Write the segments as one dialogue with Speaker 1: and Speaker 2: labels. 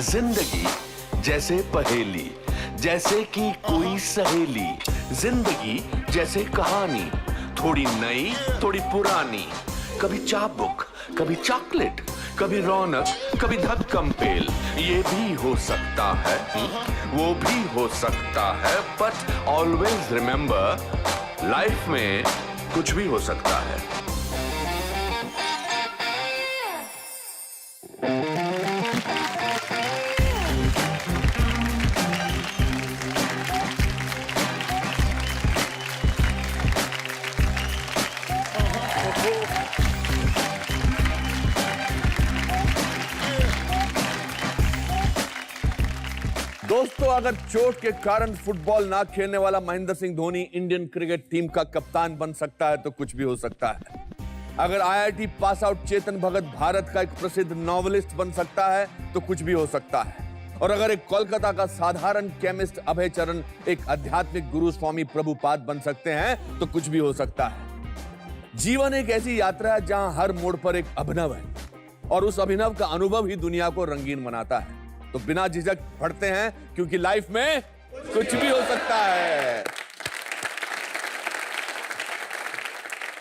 Speaker 1: जिंदगी जैसे पहेली, जैसे कि कोई सहेली। जिंदगी जैसे कहानी, थोड़ी नई थोड़ी पुरानी। कभी चाबुक, कभी चॉकलेट, कभी रौनक, कभी धक्कम पेल। ये भी हो सकता है, वो भी हो सकता है, बट ऑलवेज रिमेंबर, लाइफ में कुछ भी हो सकता है।
Speaker 2: दोस्तों, अगर चोट के कारण फुटबॉल ना खेलने वाला Mahendra Singh Dhoni Indian cricket team का कप्तान बन सकता है तो कुछ भी हो सकता है। अगर IIT pass out Chetan Bhagat Bharat का एक प्रसिद्ध नॉवेलिस्ट बन सकता है तो कुछ भी हो सकता है। और अगर एक कोलकाता का साधारण केमिस्ट अभय चरण एक आध्यात्मिक गुरु स्वामी प्रभुपाद बन सकते हैं तो कुछ भी हो सकता है। जीवन एक ऐसी यात्रा है जहां हर मोड़ पर एक अभिनव है और उस अभिनव का अनुभव ही दुनिया को रंगीन बनाता है। तो बिना झिझक पढ़ते हैं, क्योंकि लाइफ में कुछ भी हो सकता है।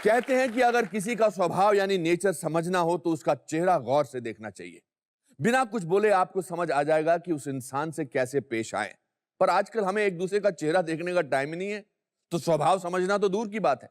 Speaker 2: कहते हैं कि अगर किसी का स्वभाव यानी नेचर समझना हो तो उसका चेहरा गौर से देखना चाहिए। बिना कुछ बोले आपको समझ आ जाएगा कि उस इंसान से कैसे पेश आए। पर आजकल हमें एक दूसरे का चेहरा देखने का टाइम ही नहीं है, तो स्वभाव समझना तो दूर की बात है।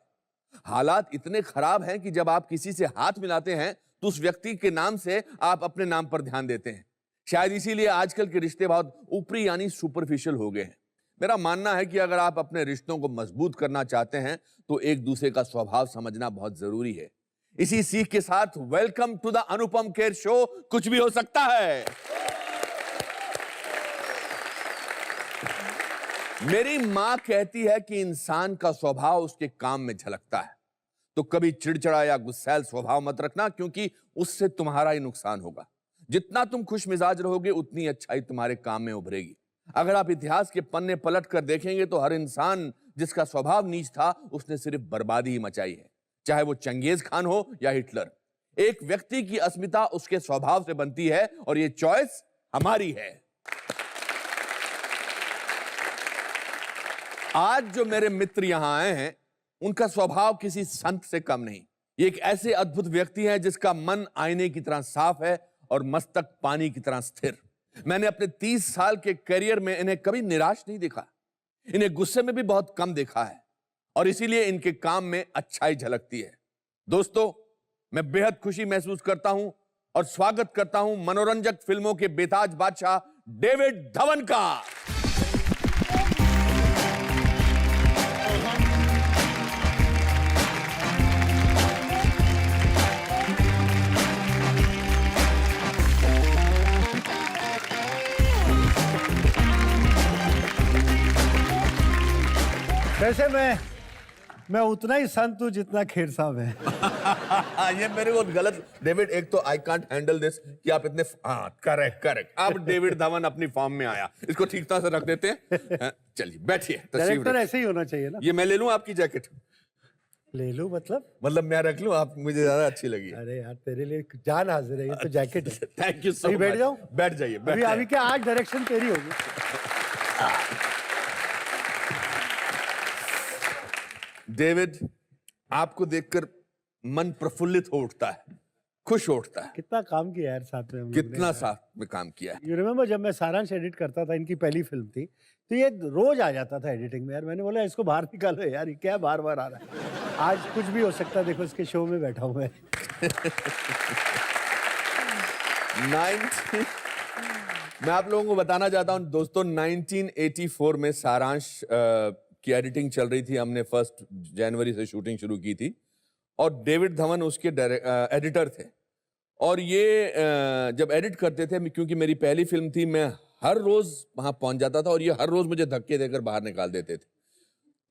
Speaker 2: हालात इतने खराब हैं कि जब आप किसी से हाथ मिलाते हैं तो उस व्यक्ति के नाम से आप अपने नाम पर ध्यान देते हैं। शायद इसीलिए आजकल के रिश्ते बहुत ऊपरी यानी सुपरफिशियल हो गए हैं। मेरा मानना है कि अगर आप अपने रिश्तों को मजबूत करना चाहते हैं तो एक दूसरे का स्वभाव समझना बहुत जरूरी है। इसी सीख के साथ welcome to the Anupam Kher show, कुछ भी हो सकता है। मेरी मां कहती है कि इंसान का स्वभाव उसके काम में झलकता है। तो कभी चिड़चिड़ा या गुस्सैल स्वभाव मत रखना, क्योंकि उससे तुम्हारा ही नुकसान होगा। जितना तुम खुश मिजाज रहोगे उतनी अच्छाई तुम्हारे काम में उभरेगी। अगर आप इतिहास के पन्ने पलट कर देखेंगे तो हर इंसान जिसका स्वभाव नीच था उसने सिर्फ बर्बादी ही मचाई है, चाहे वो चंगेज खान हो या हिटलर। एक व्यक्ति की अस्मिता उसके स्वभाव से बनती है और ये चॉइस हमारी है। आज जो मेरे मित्र यहां आए हैं उनका स्वभाव किसी संत से कम नहीं। ये एक ऐसे अद्भुत व्यक्ति हैं जिसका मन आईने की तरह साफ है और मस्तक पानी की तरह स्थिर। मैंने अपने 30 साल के करियर में इन्हें कभी निराश नहीं देखा। इन्हें गुस्से में भी बहुत कम देखा है और इसीलिए इनके काम में अच्छाई झलकती है। दोस्तों, मैं बेहद खुशी महसूस करता हूं और स्वागत करता हूं मनोरंजक फिल्मों के बेताज बादशाह डेविड धवन का।
Speaker 3: वैसे मैं उतना ही संत हूं जितना खेर साहब है।
Speaker 2: ये मेरे को गलत डेविड, एक तो आई कांट हैंडल दिस कि आप इतने करेक्ट। अब डेविड धवन अपनी फॉर्म में आया, इसको ठीक तरह से रख देते हैं। चलिए बैठिए।
Speaker 3: डायरेक्टर ऐसे ही होना चाहिए ना।
Speaker 2: ये मैं ले लूं आपकी जैकेट?
Speaker 3: ले लूं मतलब
Speaker 2: मैं रख लूं, आप मुझे ज्यादा अच्छी लगी।
Speaker 3: अरे यार, तेरे लिए जान हाजिर है, ये तो जैकेट है।
Speaker 2: Thank you so much.
Speaker 3: बैठ जाओ।
Speaker 2: बैठ जाइए।
Speaker 3: अभी क्या आज डायरेक्शन तेरी होगी।
Speaker 2: डेविड, आपको देखकर मन प्रफुल्लित हो उठता है, खुश हो उठता है।
Speaker 3: कितना काम किया यार साथ में,
Speaker 2: कितना साथ में काम किया है।
Speaker 3: यू रिमेम्बर जब मैं सारांश एडिट करता था, इनकी पहली फिल्म थी, तो ये रोज आ जाता था एडिटिंग में। यार मैंने बोला इसको बाहर निकालो यार, ये क्या बार बार आ रहा है। आज कुछ भी हो सकता है, देखो इसके शो में बैठा हुआ है।
Speaker 2: मैं आप लोगों को बताना चाहता हूं दोस्तों, 1984 में सारांश की एडिटिंग चल रही थी। हमने 1 जनवरी से शूटिंग शुरू की थी और डेविड धवन उसके एडिटर थे। और ये जब एडिट करते थे, क्योंकि मेरी पहली फिल्म थी, मैं हर रोज वहां पहुंच जाता था और ये हर रोज मुझे धक्के देकर बाहर निकाल देते थे।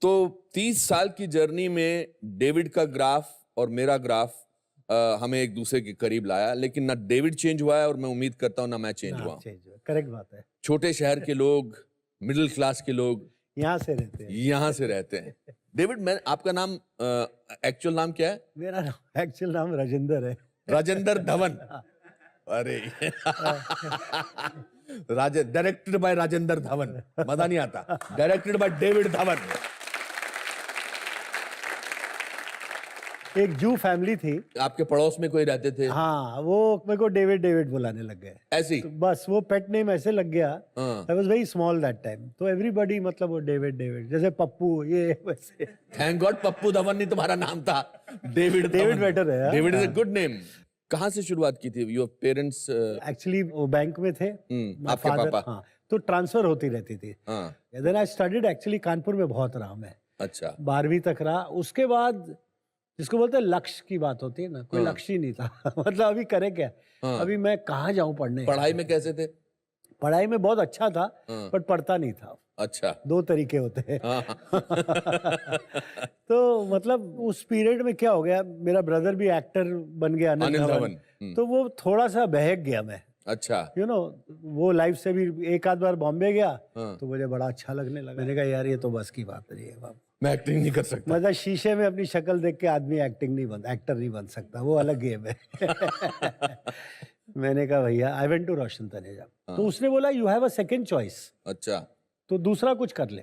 Speaker 2: तो 30 साल की जर्नी में डेविड का ग्राफ और मेरा ग्राफ हमें एक दूसरे के करीब लाया। लेकिन ना डेविड चेंज हुआ है और मैं उम्मीद करता हूं ना मैं चेंज हुआ।
Speaker 3: करेक्ट बात है।
Speaker 2: छोटे शहर के लोग, मिडिल क्लास के लोग
Speaker 3: यहाँ से रहते हैं।
Speaker 2: डेविड, मैं आपका नाम एक्चुअल नाम क्या है?
Speaker 3: मेरा एक्चुअल नाम राजेंद्र है।
Speaker 2: राजेंद्र धवन। अरे डायरेक्टेड बाय राजेंद्र धवन, मजा नहीं आता। Directed by David Dhawan.
Speaker 3: एक जू फैमिली थी,
Speaker 2: आपके पड़ोस में कोई रहते थे?
Speaker 3: हाँ, वो मेरे को डेविड डेविड बुलाने लग गए
Speaker 2: ऐसे ही?
Speaker 3: तो बस वो पेट नेम ऐसे लग गया।
Speaker 2: हाँ।
Speaker 3: I was very small that time, तो एवरीबॉडी मतलब वो डेविड डेविड, जैसे पप्पू ये वैसे।
Speaker 2: थैंक गॉड पप्पू धवन नहीं तुम्हारा नाम था, डेविड
Speaker 3: डेविड बेटर है।
Speaker 2: David is a good name. कहाँ से शुरुआत की थी? Your parents?
Speaker 3: एक्चुअली वो बैंक में थे, My
Speaker 2: आपके
Speaker 3: father,
Speaker 2: पापा?
Speaker 3: हाँ, तो ट्रांसफर होती रहती थी।
Speaker 2: हाँ,
Speaker 3: then I studied actually Kanpur में बहुत रहा मैं,
Speaker 2: अच्छा।
Speaker 3: 12वीं तक रहा। उसके बाद जिसको बोलते हैं लक्ष्य की बात होती है ना, कोई लक्ष्य ही नहीं था। मतलब अभी करे क्या, अभी मैं कहाँ जाऊँ पढ़ने।
Speaker 2: पढ़ाई में कैसे थे?
Speaker 3: पढ़ाई में बहुत अच्छा था, बट पढ़ता नहीं था।
Speaker 2: अच्छा।
Speaker 3: 2 तरीके होते हैं।
Speaker 2: हाँ।
Speaker 3: तो मतलब उस पीरियड में क्या हो गया, मेरा ब्रदर भी एक्टर बन गया, अनिल धवन। तो वो थोड़ा सा बहक गया मैं,
Speaker 2: अच्छा।
Speaker 3: यू नो, वो लाइफ से भी एक आध बार बॉम्बे गया तो मुझे बड़ा अच्छा लगने लगा। मैंने कहा यार ये तो बस की बात नहीं है बाबू,
Speaker 2: मैं एक्टिंग नहीं कर सकता।
Speaker 3: मतलब शीशे में अपनी शक्ल देख के आदमी एक्टर नहीं बन सकता, वो अलग गेम है। मैंने कहा भैया आई वेंट टू रोशन तनेजा, तो उसने बोला you have a second choice,
Speaker 2: अच्छा।
Speaker 3: तो दूसरा कुछ कर ले।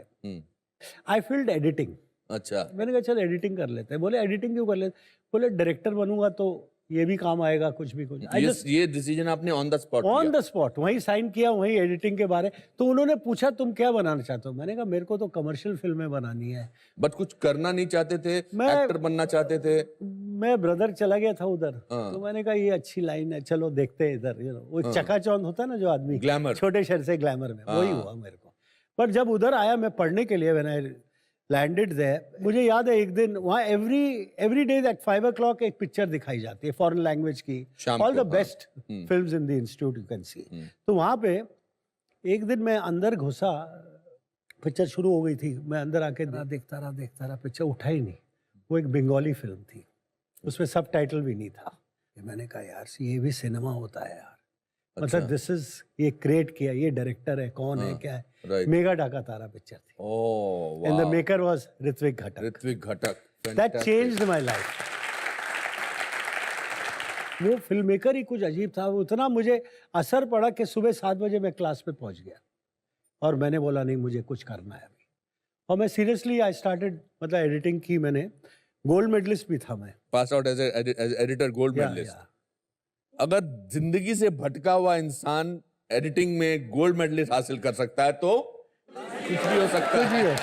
Speaker 3: आई फील्ड एडिटिंग।
Speaker 2: अच्छा।
Speaker 3: मैंने कहा चल एडिटिंग कर लेते हैं। बोले एडिटिंग क्यों कर लेते? बोले डायरेक्टर बनूंगा तो ये भी काम आएगा, कुछ भी कुछ।
Speaker 2: ये डिसीजन आपने on the spot?
Speaker 3: On the spot वहीं साइन किया, वहीं एडिटिंग के बारे। तो उन्होंने पूछा तुम क्या बनाना चाहते हो? मैंने कहा मेरे को तो कमर्शियल फिल्में बनानी है।
Speaker 2: बट कुछ करना नहीं चाहते थे?
Speaker 3: मैं-
Speaker 2: एक्टर बनना चाहते थे?
Speaker 3: मैं ब्रदर चला गया था उधर, तो मैंने कहा ये अच्छी लाइन है, चलो देखते हैं इधर। वो चकाचौंध होता है ना जो आदमी,
Speaker 2: ग्लैमर।
Speaker 3: छोटे शहर से ग्लैमर में, वही हुआ मेरे को। पर जब उधर आया मैं पढ़ने के लिए, व्हेन आई लैंडेड देयर, मुझे याद है एक दिन वहाँ एवरी डे एट 5 o'clock एक पिक्चर दिखाई जाती है फॉरेन लैंग्वेज की,
Speaker 2: शाम
Speaker 3: ऑल
Speaker 2: को,
Speaker 3: the best films in the institute you can see. तो वहाँ पे एक दिन मैं अंदर घुसा, पिक्चर शुरू हो गई थी, मैं अंदर आके देखता रहा, पिक्चर उठा ही नहीं। वो एक बंगाली फिल्म थी, उसमें सब टाइटल भी नहीं था। मैंने कहा यार ये भी सिनेमा होता है यार, मतलब दिस इज, ये क्रिएट किया, ये डायरेक्टर है, कौन है, क्या है? मेगा ढाका तारा पिक्चर थी,
Speaker 2: oh
Speaker 3: and the maker was Ritwik Ghatak.
Speaker 2: Ritwik Ghatak.
Speaker 3: That changed my life. वो फिल्म मेकर ही कुछ अजीब था, वो इतना मुझे असर पड़ा कि सुबह 7 बजे मैं क्लास पे पहुंच गया और मैंने बोला नहीं मुझे कुछ करना है अभी। और मैं सीरियसली आई स्टार्टेड, मतलब एडिटिंग की मैंने, गोल्ड मेडलिस्ट भी था मैं,
Speaker 2: pass out as editor, gold medalist. अगर जिंदगी से भटका हुआ इंसान एडिटिंग में गोल्ड मेडलिस्ट हासिल कर सकता है तो कुछ भी हो सकता है।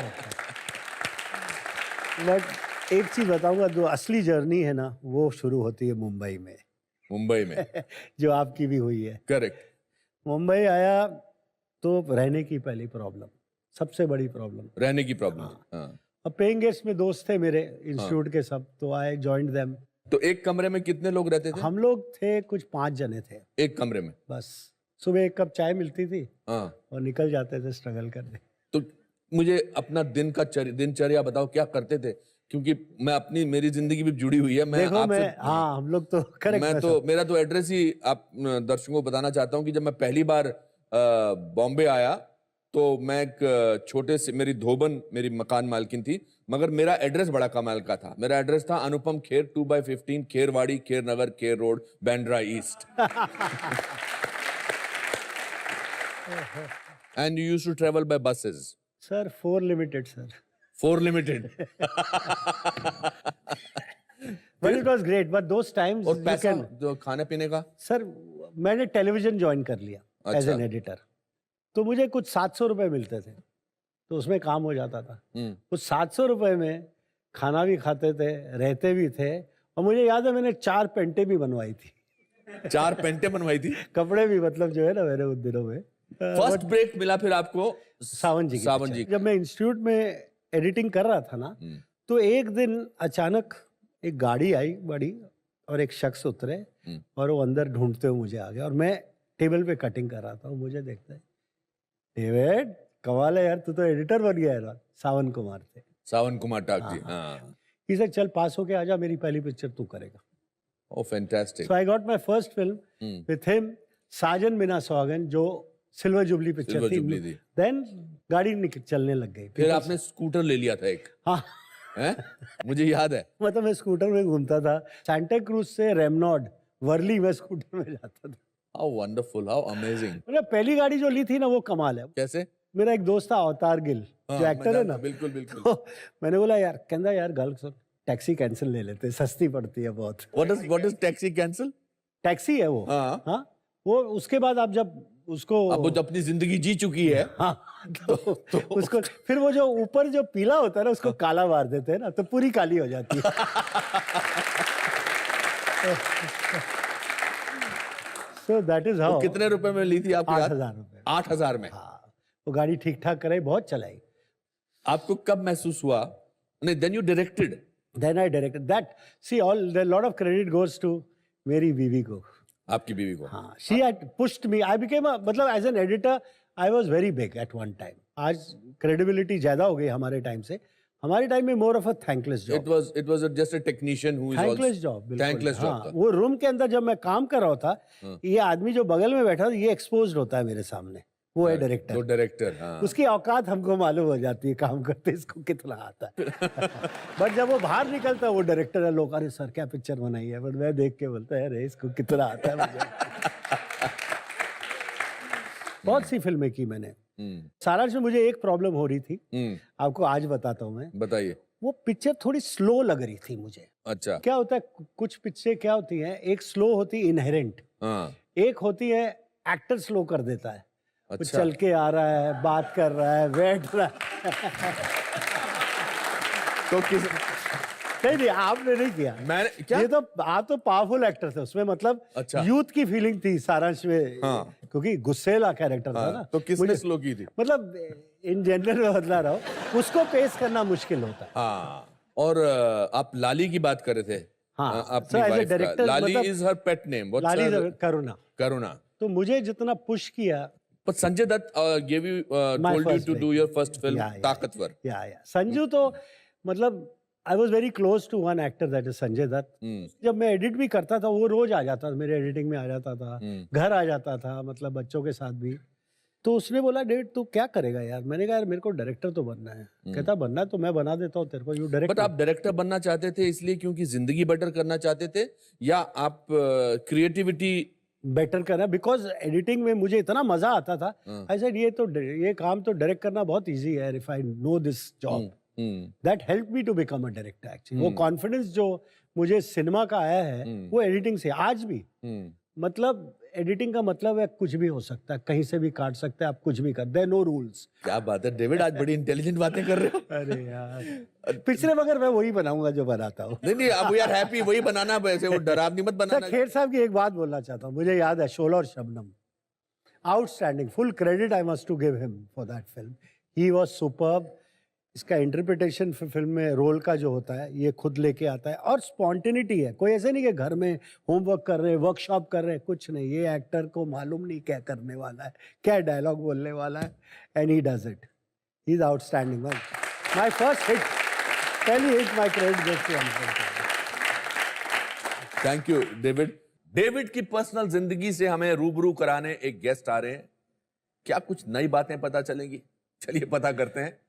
Speaker 3: बट एक चीज बताऊंगा, जो असली जर्नी है ना वो शुरू होती है मुंबई में।
Speaker 2: मुंबई में
Speaker 3: जो आपकी भी हुई है।
Speaker 2: करेक्ट।
Speaker 3: मुंबई आया तो रहने की पहली प्रॉब्लम, सबसे बड़ी प्रॉब्लम,
Speaker 2: रहने की प्रॉब्लम। हाँ।
Speaker 3: अब पेइंग गेस्ट में दोस्त थे मेरे इंस्टीट्यूट के सब, तो आई जॉइंड देम।
Speaker 2: तो एक कमरे में कितने लोग रहते थे?
Speaker 3: हम लोग थे कुछ 5 जने थे
Speaker 2: एक कमरे में।
Speaker 3: बस सुबह 1 कप चाय मिलती थी
Speaker 2: हाँ।
Speaker 3: और निकल जाते थे स्ट्रगल करने।
Speaker 2: तो मुझे अपना दिनचर्या बताओ, क्या करते थे? क्योंकि मेरी जिंदगी भी जुड़ी हुई है।
Speaker 3: देखो हाँ हम लोग तो करेक्ट।
Speaker 2: मेरा तो एड्रेस ही आप दर्शकों को बताना चाहता हूँ कि जब मैं पहली बार बॉम्बे आया तो मैं एक छोटे से, मेरी धोबन मेरी मकान मालकिन थी, मगर मेरा एड्रेस बड़ा कमाल का था। मेरा एड्रेस था Anupam Kher 2/15 Kherwadi, Kher Nagar, Kher road, Bandra east. And you used to travel by buses?
Speaker 3: Sir 4 limited sir.
Speaker 2: 4 limited.
Speaker 3: But it was great, but those times.
Speaker 2: और पैसा जो खाने पीने का?
Speaker 3: सर मैंने टेलीविजन ज्वाइन कर लिया एज एन एडिटर, तो मुझे कुछ 700 रुपए मिलते थे, तो उसमें काम हो जाता था। उस 700 रुपए में खाना भी खाते थे, रहते भी थे, और मुझे याद है मैंने 4 पेंटें भी बनवाई थी।
Speaker 2: 4 पेंटें बनवाई थी?
Speaker 3: कपड़े भी, मतलब जो है ना मेरे उन दिनों में।
Speaker 2: फर्स्ट ब्रेक मिला फिर आपको
Speaker 3: सावन जी
Speaker 2: की।
Speaker 3: जब मैं इंस्टीट्यूट में एडिटिंग कर रहा था ना, तो एक दिन अचानक एक गाड़ी आई बड़ी, और एक शख्स उतरे और वो अंदर ढूंढते हुए मुझे आ गया, और मैं टेबल पे कटिंग कर रहा था। वो मुझे देखता है, डेविड कमाल है यार, तू तो एडिटर बन गया है ना। सावन कुमार थे,
Speaker 2: सावन कुमार टाक जी। हाँ।
Speaker 3: He said, चल पास होके आजा, मेरी पहली पिक्चर तू करेगा।
Speaker 2: Oh, fantastic.
Speaker 3: So I got my first film with him, साजन बिना सौगन, जो सिल्वर जुबली पिक्चर थी। देन गाड़ी चलने लग गई।
Speaker 2: फिर आपने स्कूटर ले लिया था एक?
Speaker 3: हाँ।
Speaker 2: हैं? मुझे याद है।
Speaker 3: मतलब मैं स्कूटर में घूमता था, सांता क्रूज से रेमनॉड वर्ली में स्कूटर में जाता था।
Speaker 2: How wonderful, how amazing.
Speaker 3: मैंने पहली गाड़ी जो ली थी ना वो कमाल है।
Speaker 2: कैसे?
Speaker 3: मेरा एक दोस्त था अवतार गिल,
Speaker 2: हाँ,
Speaker 3: जो
Speaker 2: मैं
Speaker 3: एक्टर है
Speaker 2: जानता
Speaker 3: ना,
Speaker 2: हूँ, बिल्कुल बिल्कुल।
Speaker 3: तो मैंने बोला यार, कहता यार गल सुन, टैक्सी कैंसिल ले लेते, सस्ती पड़ती है बहुत।
Speaker 2: What is taxi cancel?
Speaker 3: Taxi है वो।
Speaker 2: हाँ।
Speaker 3: हाँ, वो उसके बाद आप जब उसको,
Speaker 2: अब वो जो अपनी जिंदगी जी चुकी है।
Speaker 3: हाँ, तो उसको फिर वो जो ऊपर जो पीला होता है ना उसको काला मार देते हैं ना, तो पूरी काली हो जाती है। So that is how.
Speaker 2: कितने रुपए में ली थी आपकी?
Speaker 3: 8,000 रुपए।
Speaker 2: 8,000 में?
Speaker 3: हाँ, वो गाड़ी ठीक ठाक कराई, बहुत चलाई।
Speaker 2: आपको कब महसूस हुआ? नहीं, then you directed.
Speaker 3: Then I directed that. See, a lot of credit goes to मेरी बीवी को।
Speaker 2: आपकी बीवी को?
Speaker 3: हाँ, she had pushed me. I became a, मतलब as an editor, I was very big at one time. आज credibility ज्यादा हो गई हमारे टाइम से। हमारे टाइम में more of a thankless job.
Speaker 2: It was just a technician who is
Speaker 3: Thankless
Speaker 2: also
Speaker 3: job, बिल्कुल।
Speaker 2: thankless job
Speaker 3: हाँ,
Speaker 2: था।
Speaker 3: वो रूम के अंदर जब मैं काम कर रहा था, ये आदमी जो बगल में बैठा था, ये एक्सपोज्ड होता है मेरे सामने। वो है
Speaker 2: तो
Speaker 3: डायरेक्टर।
Speaker 2: डायरेक्टर, हाँ।
Speaker 3: उसकी औकात हमको मालूम हो जाती है, काम करते इसको कितना आता है। बट जब वो बाहर निकलता है, वो डायरेक्टर है, लोग अरे सर क्या पिक्चर बनाई है, बट मैं देख के बोलता है अरे इसको कितना आता है मुझे। बहुत सी फिल्में की मैंने। सारांश में मुझे एक प्रॉब्लम हो रही थी, आपको आज बताता हूँ मैं।
Speaker 2: बताइए।
Speaker 3: वो पिक्चर थोड़ी स्लो लग रही थी मुझे।
Speaker 2: अच्छा।
Speaker 3: क्या होता है, कुछ पिक्चरें क्या होती हैं, एक स्लो होती है इनहेरेंट,
Speaker 2: हाँ।
Speaker 3: एक होती है एक्टर स्लो कर देता है।
Speaker 2: अच्छा।
Speaker 3: चल के आ रहा है, बात कर रहा है, बैठ रहा है।
Speaker 2: तो किस
Speaker 3: नहीं, आपने नहीं किया।
Speaker 2: मैंने क्या?
Speaker 3: ये तो आप तो पावरफुल एक्टर थे उसमें, मतलब
Speaker 2: अच्छा।
Speaker 3: यूथ की फीलिंग थी सारांश में।
Speaker 2: हाँ।
Speaker 3: क्योंकि गुस्सेला कैरेक्टर था ना।
Speaker 2: तो किसने स्लो की थी?
Speaker 3: मतलब इन जनरल में बदला रहा हूँ, उसको पेश करना मुश्किल होता है।
Speaker 2: हाँ। और आप लाली की बात कर रहे थे।
Speaker 3: हाँ,
Speaker 2: अपनी
Speaker 3: so as a
Speaker 2: वाइफ का।
Speaker 3: director,
Speaker 2: लाली
Speaker 3: मतलब
Speaker 2: इज हर पेट नेम।
Speaker 3: लाली करुणा।
Speaker 2: करुणा।
Speaker 3: तो मुझे जितना पुश किया,
Speaker 2: But Sanjay Dutt gave you told you to do your first film, ताकतवर।
Speaker 3: या संजू तो मतलब I was very close to one actor, that is Sanjay Dutt. जब मैं एडिट भी करता था, वो रोज आ जाता था, मेरे एडिटिंग में आ जाता था, घर आ जाता था, मतलब बच्चों के साथ भी। तो उसने बोला डेविड तू क्या करेगा यार? मैंने कहा यार मेरे को डायरेक्टर तो बनना है। कहता बनना तो मैं बना देता हूँ तेरे को, यू डायरेक्ट।
Speaker 2: बट आप डायरेक्टर बनना चाहते थे इसलिए क्योंकि जिंदगी बेटर करना चाहते थे, या आप क्रिएटिविटी
Speaker 3: बेटर करना? बिकॉज एडिटिंग में मुझे इतना मजा आता था। आई सेड ये काम तो डायरेक्ट करना बहुत इजी है, if I know this job. That help me to become a director actually. वो कॉन्फिडेंस जो मुझे सिनेमा का आया है, वो एडिटिंग से आज भी। मतलब एडिटिंग का मतलब है कुछ भी हो सकता है, कहीं से भी काट सकते हैं आप, कुछ भी कर दे, नो रूल्स।
Speaker 2: क्या बात है डेविड, आज बड़ी इंटेलिजेंट बातें कर रहे हो।
Speaker 3: अरे यार, पिछले मगर मैं वही बनाऊंगा जो बनाता हूँ।
Speaker 2: नहीं अब वी आर हैप्पी, वही बनाना, वैसे वो डरावनी मत बनाना।
Speaker 3: खेर साहब की एक बात बोलना चाहता हूँ। मुझे याद है Shola Aur Shabnam, outstanding, full credit I must to give him for that film. He was superb. इसका इंटरप्रिटेशन फिल्म में रोल का जो होता है, ये खुद लेके आता है, और स्पॉन्टेनिटी है। कोई ऐसे नहीं कि घर में होमवर्क कर रहे हैं, वर्कशॉप कर रहे हैं, कुछ नहीं। ये एक्टर को मालूम नहीं क्या करने वाला है, क्या डायलॉग बोलने वाला है, and he does it. He is outstanding. My first hit, पहली hit, my credit goes to Anupam.
Speaker 2: Thank you David. David की पर्सनल जिंदगी से हमें रूबरू कराने एक गेस्ट आ रहे हैं। क्या कुछ नई बातें पता चलेंगी? चलिए पता करते हैं।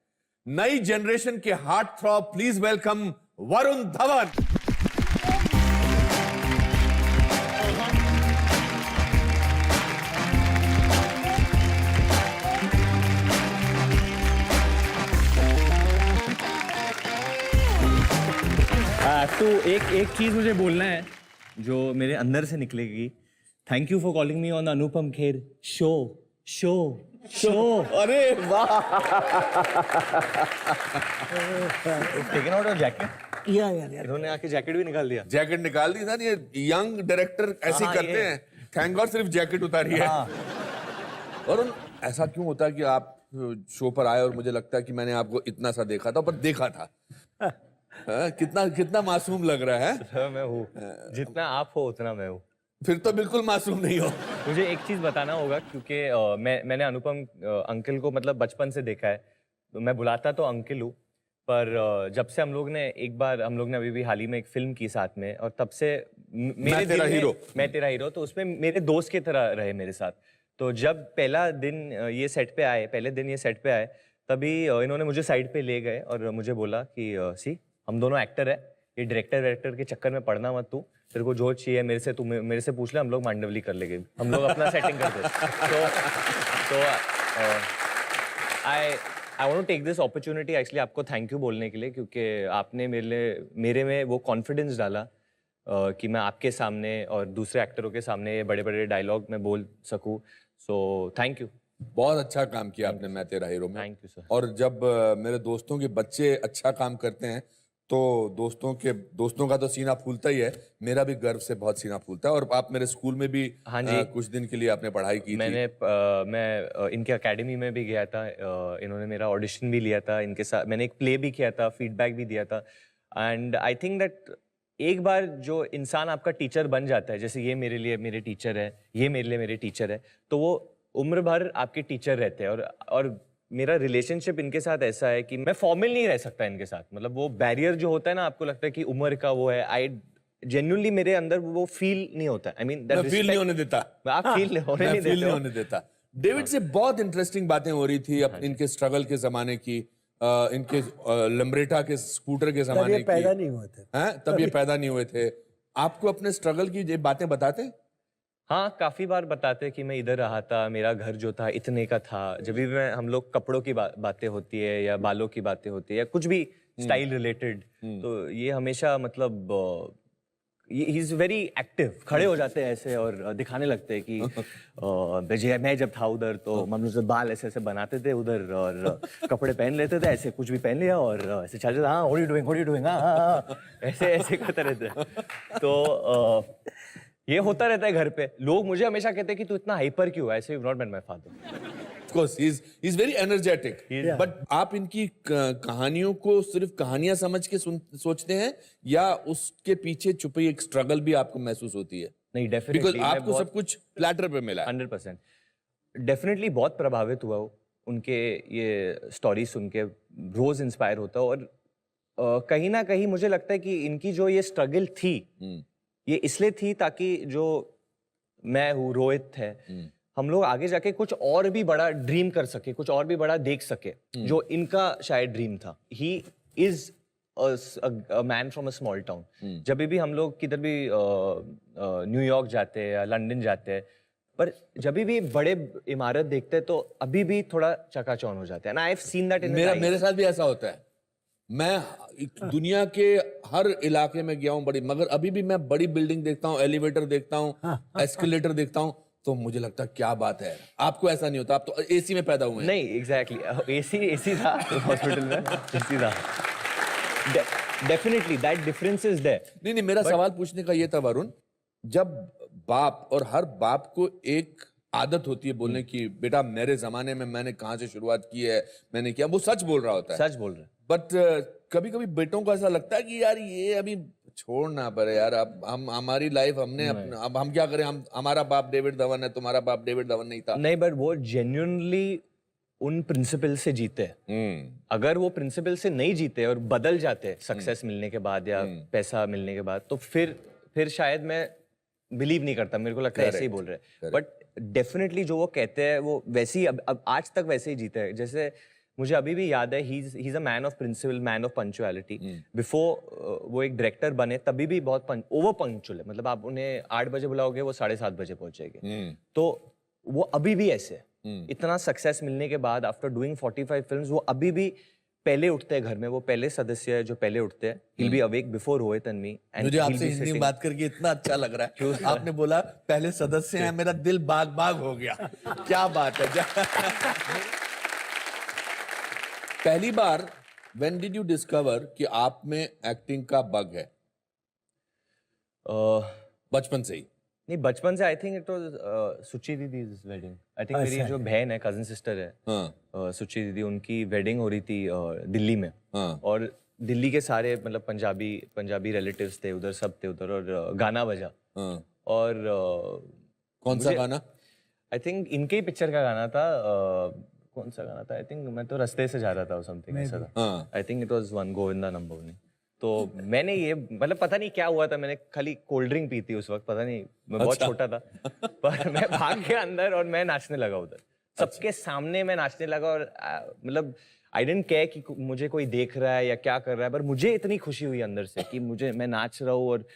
Speaker 2: नई जनरेशन के heart throb, please welcome Varun Dhawan.
Speaker 4: तो एक चीज मुझे बोलना है जो मेरे अंदर से निकलेगी। Thank you for calling me on Anupam Kher show show show.
Speaker 2: अरे वाह।
Speaker 4: Taken out your jacket.
Speaker 3: यार
Speaker 4: इन्होंने आके जैकेट भी निकाल दिया।
Speaker 2: जैकेट निकाल दी ना, ये यंग डायरेक्टर ऐसे
Speaker 4: हाँ,
Speaker 2: करते
Speaker 4: ये।
Speaker 2: हैं। थैंक गॉड सिर्फ जैकेट उतारी है। और ऐसा क्यों होता है कि आप शो पर आए और मुझे लगता है कि मैंने आपको इतना सा देखा था, पर देखा था। कितना कितना मासूम लग रहा है।
Speaker 4: सर मैं हूँ, जितना आप हो उतना मैं हूँ।
Speaker 2: फिर तो बिल्कुल मासूम नहीं हो।
Speaker 4: मुझे एक चीज बताना होगा, क्योंकि मैंने अनुपम अंकल को मतलब बचपन से देखा है। तो मैं बुलाता तो अंकल हूँ, पर जब से हम लोग ने अभी भी हाल ही में एक फिल्म की साथ में, और तब से
Speaker 2: मैं तेरा हीरो,
Speaker 4: तो उसमें मेरे दोस्त की तरह रहे मेरे साथ। तो जब पहले दिन ये सेट पे आए, तभी इन्होंने मुझे साइड पे ले गए और मुझे बोला कि सी हम दोनों एक्टर है, ये डायरेक्टर के चक्कर में पड़ना मत तू, तेरे को जो चाहिए मेरे से पूछ ले, हम लोग मांडवली कर लेंगे, हम लोग अपना सेटिंग कर दे। तो I want to take this opportunity actually आपको थैंक यू बोलने के लिए, क्योंकि आपने मेरे में वो कॉन्फिडेंस डाला कि मैं आपके सामने और दूसरे एक्टरों के सामने बड़े बड़े डायलॉग में बोल सकूं। So thank you.
Speaker 2: बहुत अच्छा काम किया आपने मैं तेरा हीरो में।
Speaker 4: Thank you sir.
Speaker 2: और जब मेरे दोस्तों के बच्चे अच्छा काम करते हैं तो दोस्तों का तो सीना फूलता ही है, मेरा भी गर्व से बहुत सीना फूलता है। और आप मेरे स्कूल में भी
Speaker 4: हाँ जी।
Speaker 2: कुछ दिन के लिए आपने पढ़ाई की थी।
Speaker 4: मैं इनके एकेडमी में भी गया था, इन्होंने मेरा ऑडिशन भी लिया था इनके साथ, मैंने एक प्ले भी किया था, फीडबैक भी दिया था। एंड आई थिंक दैट एक बार जो इंसान आपका टीचर बन जाता है, जैसे ये मेरे लिए मेरे टीचर है, ये मेरे लिए मेरे टीचर है, तो वो उम्र भर आपके टीचर रहते हैं। और मेरा रिलेशनशिप इनके साथ ऐसा है कि मैं फॉर्मल नहीं रह सकता इनके साथ, मतलब वो बैरियर जो होता है ना, आपको लगता है कि उम्र का वो है, आई जेन्युइनली मेरे अंदर वो फील नहीं होता। आई मीन
Speaker 2: मैं फील नहीं होने देता।
Speaker 4: आप फील होने नहीं
Speaker 2: फील
Speaker 4: देते
Speaker 2: नहीं
Speaker 4: हो।
Speaker 2: होने देता। डेविड से बहुत इंटरेस्टिंग बातें हो रही थी इनके स्ट्रगल के जमाने की, इनके लम्ब्रेटा के स्कूटर के
Speaker 3: तब
Speaker 2: जमाने
Speaker 3: ये
Speaker 2: की।
Speaker 3: पैदा नहीं हुए थे।
Speaker 2: हैं? तब ये पैदा नहीं हुए थे। आपको अपने स्ट्रगल की ये बातें बताते हैं?
Speaker 4: हाँ, काफी बार बताते कि मैं इधर रहा था, मेरा घर जो था इतने का था। जब भी मैं हम लोग कपड़ों की बातें होती है या बालों की बातें होती है या कुछ भी स्टाइल रिलेटेड, तो ये हमेशा मतलब ही इज वेरी एक्टिव, खड़े हो जाते हैं ऐसे और दिखाने लगते हैं कि मैं जब था उधर तो हम लोग बाल ऐसे ऐसे बनाते थे उधर और कपड़े पहन लेते थे, ऐसे कुछ भी पहन लिया और ऐसे चल रहा, हाँ व्हाट यू डूइंग, हाँ ऐसे ऐसे करते रहते हैं। तो ये होता रहता है घर पे। लोग मुझे हमेशा कहते हैं कि तू इतना हाइपर क्यों है, ऐसे not been my father.
Speaker 2: Of course, he's very energetic. But आप इनकी कहानियों को सिर्फ कहानियां समझ के सोचते हैं या उसके पीछे छुपी एक स्ट्रगल भी आपको महसूस होती है?
Speaker 4: नहीं, डेफिनेटली
Speaker 2: बिकॉज आपको सब कुछ प्लेटर पे मिला है।
Speaker 4: 100% डेफिनेटली बहुत प्रभावित हुआ हूँ उनके ये स्टोरी सुन के, रोज इंस्पायर होता हूँ। और कहीं ना कहीं मुझे लगता है कि इनकी जो ये स्ट्रगल थी, ये इसलिए थी ताकि जो मैं हूँ, रोहित है, हम लोग आगे जाके कुछ और भी बड़ा ड्रीम कर सके, कुछ और भी बड़ा देख सके, जो इनका शायद ड्रीम था। ही is a man from a small town. जब भी हम लोग किधर भी न्यूयॉर्क जाते हैं या लंदन जाते हैं, पर जब भी बड़े इमारत देखते हैं तो अभी भी थोड़ा चकाचौंध हो जाते हैं। I have seen that in
Speaker 2: मेरे साथ भी ऐसा होता है। मैं दुनिया के हर इलाके में गया हूँ बड़ी, मगर अभी भी मैं बड़ी बिल्डिंग देखता हूँ, एलिवेटर देखता हूँ, एस्केलेटर देखता हूँ, तो मुझे लगता है क्या बात है। आपको ऐसा नहीं होता? आप तो एसी में पैदा हुए हैं।
Speaker 4: नहीं, एग्जैक्टली एसी था हॉस्पिटल में, एसी था। Definitely that difference is there.
Speaker 2: नहीं, मेरा सवाल पूछने का ये था वरुण, जब बाप, और हर बाप को एक आदत होती है बोलने की, बेटा मेरे जमाने में मैंने कहां से शुरुआत की है, मैंने किया, वो सच बोल रहा होता है।
Speaker 4: सच बोल रहे।
Speaker 2: बट कभी कभी बेटों को ऐसा लगता है कि यार ये अभी छोड़ना पड़े यार, अब हम हमारी लाइफ हमने अब हम क्या करें, हम हमारा बाप डेविड धवन है, तुम्हारा बाप डेविड धवन नहीं था।
Speaker 4: नहीं, बट वो जेन्युइनली उन प्रिंसिपल से जीते। अगर वो प्रिंसिपल से नहीं जीते और बदल जाते सक्सेस मिलने के बाद या पैसा मिलने के बाद, तो फिर शायद मैं बिलीव नहीं करता। मेरे को लगता है ऐसे ही बोल रहे हैं। बट डेफिनेटली जो वो कहते हैं वो वैसे ही अब आज तक वैसे ही जीते हैं। जैसे मुझे अभी भी याद है, he is a man of principle, man of punctuality. Before वो एक डायरेक्टर बने तभी भी बहुत ओवर पंक्चुअल है। मतलब आप उन्हें 8 बजे बुलाओगे, वो 7:30 बजे पहुंचेंगे। तो वो अभी भी ऐसे है। इतना सक्सेस मिलने के बाद, आफ्टर डूइंग 45 फिल्म्स, वो अभी भी पहले उठते हैं घर में। वो पहले सदस्य है जो पहले उठते हैं। He'll be awake before Rohit and me.
Speaker 2: मुझे आपसे हिंदी में बात करके इतना अच्छा लग रहा है। आपने बोला पहले सदस्य हैं, मेरा दिल बाग बाग हो गया। क्या बात है। पहली बार when did you discover कि आप में एक्टिंग का बग है? बचपन से ही?
Speaker 4: नहीं, बचपन से। आई थिंक इट वाज सुची दीदीज वेडिंग। आई थिंक मेरी जो बहन है, कजन सिस्टर है, सुची दीदी, उनकी वेडिंग हो रही थी दिल्ली में। और दिल्ली के सारे मतलब पंजाबी रिलेटिव्स थे उधर, सब थे उधर, और गाना बजा। और
Speaker 2: कौन सा गाना?
Speaker 4: आई थिंक इनके ही पिक्चर का गाना था। कौन सा गाना था? आई थिंक मैं तो रास्ते से जा रहा था, समथिंग ऐसा था। I think it was one Govinda number one. तो मैंने ये, मतलब पता नहीं क्या हुआ था, मैंने खाली कोल्ड ड्रिंक पी थी उस वक्त, पता नहीं, मैं बहुत छोटा था। पर मैं भाग गया अंदर और मैं नाचने लगा उधर, सबके सामने मैं नाचने लगा। और मतलब आई डेंट केयर कि मुझे कोई देख रहा है या क्या कर रहा है, पर मुझे इतनी खुशी हुई अंदर से कि मैं नाच रहा हूँ और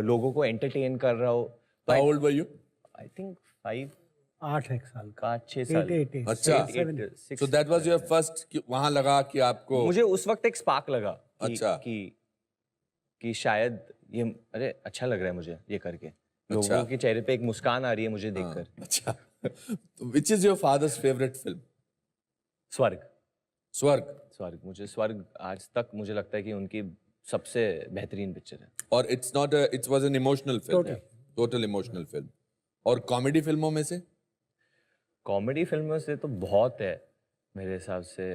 Speaker 4: लोगों को एंटरटेन कर रहा हूँ।
Speaker 2: How old were you?
Speaker 4: I think 5
Speaker 3: 8 एक साल का
Speaker 4: 6 साल।
Speaker 2: अच्छा, so that was your first वहां लगा कि आपको
Speaker 4: मुझे उस वक्त एक स्पार्क लगा कि,
Speaker 2: अच्छा।
Speaker 4: कि शायद ये अरे अच्छा लग रहा है मुझे ये करके,
Speaker 2: अच्छा।
Speaker 4: लोगों के चेहरे पे एक मुस्कान आ रही है मुझे देखकर।
Speaker 2: अच्छा, which is your father's favorite film?
Speaker 4: स्वर्ग।
Speaker 2: स्वर्ग।
Speaker 4: मुझे स्वर्ग आज तक मुझे लगता है कि उनकी सबसे बेहतरीन पिक्चर है।
Speaker 2: और it was an emotional film. Total emotional film. और कॉमेडी फिल्मों में से?
Speaker 4: कॉमेडी फिल्मों से तो बहुत है मेरे हिसाब से।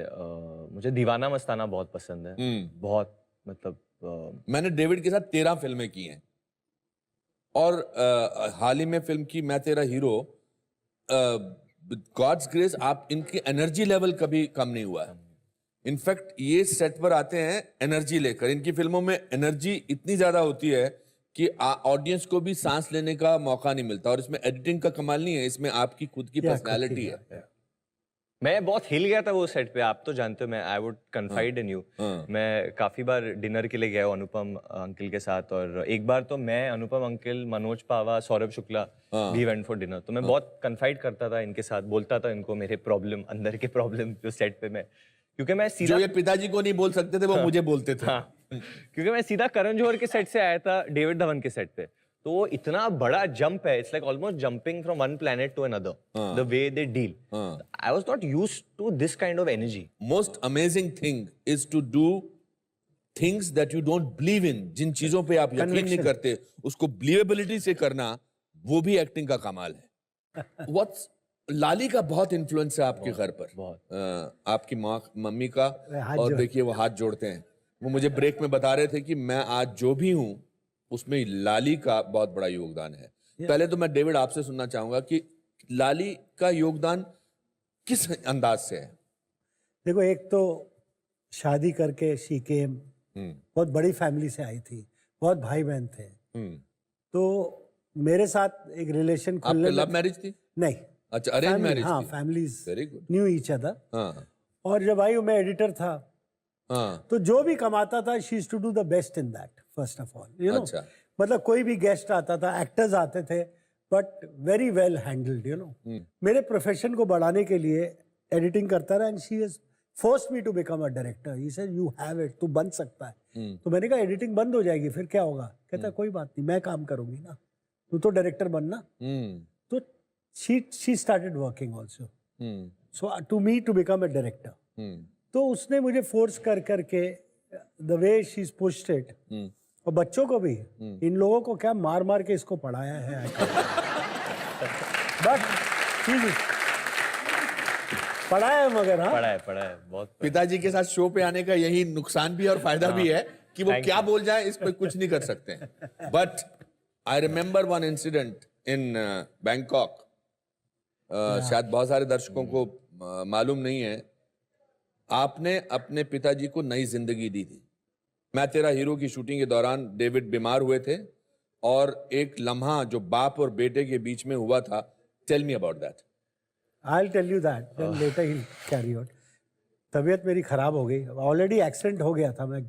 Speaker 4: मुझे दीवाना मस्ताना बहुत पसंद है। बहुत मतलब
Speaker 2: मैंने डेविड के साथ 13 फिल्में की हैं और हाल ही में फिल्म की मैं तेरा हीरो। गॉड्स ग्रेस आप इनकी एनर्जी लेवल कभी कम नहीं हुआ है। इनफैक्ट ये सेट पर आते हैं एनर्जी लेकर। इनकी फिल्मों में एनर्जी इतनी ज्यादा होती है कि ऑडियंस को भी सांस लेने का मौका नहीं मिलता। और इसमें एडिटिंग का कमाल नहीं है, इसमें आपकी खुद की पर्सनालिटी है।
Speaker 4: मैं बहुत हिल गया था वो सेट पे, आप तो जानते हो। मैं I would confide in you, मैं काफी बार डिनर के लिए गया हूँ अनुपम अंकल के साथ। और एक बार तो मैं, अनुपम अंकल, मनोज पावा, सौरभ शुक्ला भी वेंट फॉर डिनर। तो मैं बहुत कन्फाइड करता था इनके साथ, बोलता था इनको मेरे प्रॉब्लम, अंदर के प्रॉब्लम जो सेट पे मैं, क्योंकि मैं सीधा
Speaker 2: जो ये पिताजी को नहीं बोल सकते थे वो मुझे बोलते थे।
Speaker 4: हाँ, क्योंकि मैं सीधा करण जौहर के सेट से आया था डेविड धवन के सेट पे। तो वो इतना बड़ा जंप है, it's like almost jumping from one planet to another, the way they deal. I was not used to this kind of energy.
Speaker 2: Most amazing thing is to do things that you don't believe in. जिन चीजों पे आप यकीन नहीं करते उसको believability से करना, वो भी एक्टिंग का कमाल है। व्हाट्स लाली का बहुत इन्फ्लुएंस है आपके घर पर, बहुत। आपकी माँ, मम्मी का। और देखिए वो हाथ जोड़ते हैं। वो मुझे ब्रेक में बता रहे थे कि मैं आज जो भी हूं उसमें लाली का बहुत बड़ा योगदान है। पहले तो मैं डेविड आपसे सुनना चाहूंगा कि लाली का योगदान किस अंदाज से है?
Speaker 3: देखो, एक तो शादी करके शी केम, बहुत बड़ी फैमिली से आई थी, बहुत भाई बहन थे। तो मेरे साथ एक रिलेशन खुलने,
Speaker 2: लव मैरिज थी?
Speaker 3: नहीं,
Speaker 2: अच्छा, अरेंज मैरिज?
Speaker 3: हाँ, families
Speaker 2: very good,
Speaker 3: knew each other.
Speaker 2: हाँ।
Speaker 3: और जब आई मैं एडिटर था,
Speaker 2: हाँ।
Speaker 3: तो जो भी कमाता था she used to do the best in that, first of all, you know.
Speaker 2: अच्छा।
Speaker 3: मतलब कोई भी गेस्ट आता था, एक्टर्स आते थे, but very well handled, you know. मेरे प्रोफेशन को बढ़ाने के लिए एडिटिंग करता रहा, and she has forced me to become a director. He said you have it, तू बन सकता है। तो मैंने कहा एडिटिंग बंद हो जाएगी फिर क्या होगा? कहता कोई बात नहीं, मैं काम करूंगी ना, तू तो डायरेक्टर बनना। तो she started working also. So to me to become a director. तो उसने मुझे फोर्स कर करके the way she's pushed it, और बच्चों को भी, इन लोगों को क्या मार मार के इसको पढ़ाया है। बट पढ़ाया है, मगर हाँ,
Speaker 4: पढ़ा है बहुत।
Speaker 2: पिताजी के साथ शो पे आने का यही नुकसान भी और फायदा भी है कि वो क्या बोल जाए इस पे कुछ नहीं कर सकते। But I remember one incident in Bangkok. शायद बहुत सारे दर्शकों को मालूम नहीं है, आपने अपने पिताजी को नई जिंदगी दी थी। मैं तेरा हीरो की शूटिंग के दौरान डेविड बीमार हुए थे और एक लम्हा जो बाप और बेटे के बीच में हुआ था, tell me about that.
Speaker 3: I'll tell you that, then later he'll carry on. तबीयत मेरी खराब हो गई, ऑलरेडी एक्सीडेंट हो गया था, मैं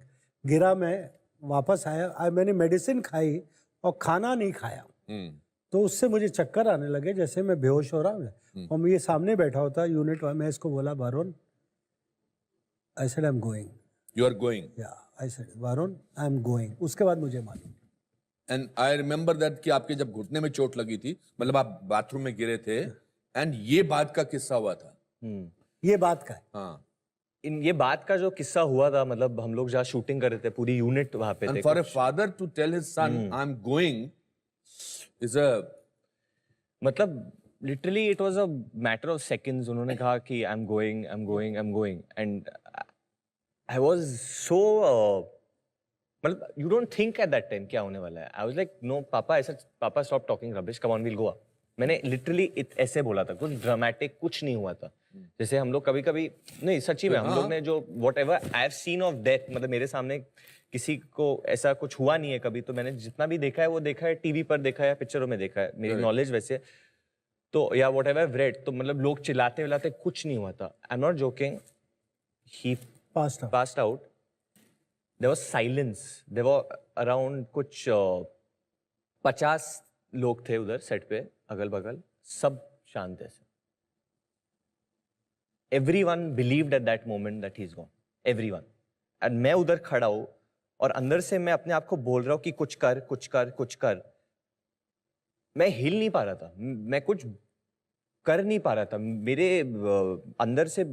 Speaker 3: गिरा, मैं वापस आया, मैंने मेडिसिन खाई और खाना नहीं खाया। तो उससे मुझे चक्कर आने लगे, जैसे मैं बेहोश हो रहा हूँ। और मैं ये सामने बैठा होता यूनिट, मैं इसको बोला Varun, I said I am going.
Speaker 2: You are going?
Speaker 3: Yeah, I said Varun I am going. उसके बाद मुझे मालूम।
Speaker 2: एंड आई रिमेम्बर दैट कि आपके जब घुटने में चोट लगी थी, मतलब आप बाथरूम में गिरे थे, एंड ये बात का किस्सा हुआ था।
Speaker 3: ये बात का है।
Speaker 2: हाँ,
Speaker 4: ये बात का जो किस्सा हुआ था, मतलब हम लोग जहाँ शूटिंग कर रहे थे, पूरी यूनिट वहां पे थे।
Speaker 2: For a father to tell his son I am going is a, मतलब
Speaker 4: literally it was a matter of seconds. उन्होंने कहा कि I am going, I am going, I am going, and I was so, मतलब you don't think at that time क्या होने वाला है। I was like no पापा, ऐसा, पापा stop talking rubbish, come on, will go. मैंने लिटरली ऐसे बोला था, कुछ ड्रामेटिक कुछ नहीं हुआ था। जैसे हम लोग कभी कभी, नहीं सच्ची में, हम लोग ने जो what ever I have seen of death, मतलब मेरे सामने किसी को ऐसा कुछ हुआ नहीं है कभी। तो मैंने जितना भी देखा है वो देखा है टीवी पर, देखा है पिक्चरों में, देखा है, मेरी नॉलेज वैसे तो, या वॉट एवर रेड, तो मतलब लोग चिल्लाते विलाते कुछ नहीं हुआ था। आई am not joking, he
Speaker 3: Passed out.
Speaker 4: passed out, there was silence. There were around कुछ 50 लोग थे उधर सेट पे, अगल बगल, सब शांत ऐसे. Everyone believed at that moment that he's gone. Everyone. And मैं उधर खड़ा हूँ और अंदर से मैं अपने आप को बोल रहा हूँ कि कुछ कर, कुछ कर, कुछ कर. मैं हिल नहीं पा रहा था, मैं कुछ कर नहीं पा रहा था. मेरे अंदर से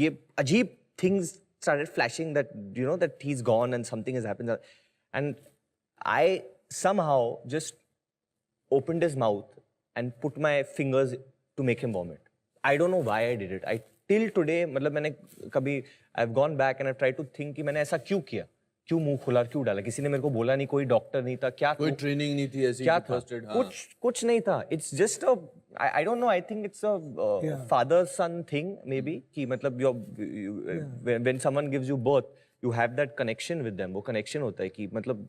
Speaker 4: ये अजीब things started flashing that you know that he's gone and something has happened, and I somehow just opened his mouth and put my fingers to make him vomit. I don't know why I did it. I till today मतलब मैंने कभी I've gone back and I've tried to think कि मैंने ऐसा क्यों किया, क्यों मुंह खुला क्यों डाला. किसी ने मेरे को बोला नहीं, कोई डॉक्टर नहीं था, क्या
Speaker 2: कोई ट्रेनिंग नहीं थी ऐसी
Speaker 4: क्या था,
Speaker 2: फर्स्ट एड.
Speaker 4: कुछ नहीं था. It's just a I don't know. I think it's a father-son thing maybe कि मतलब when someone gives you birth, you have that connection with them. वो connection होता है कि मतलब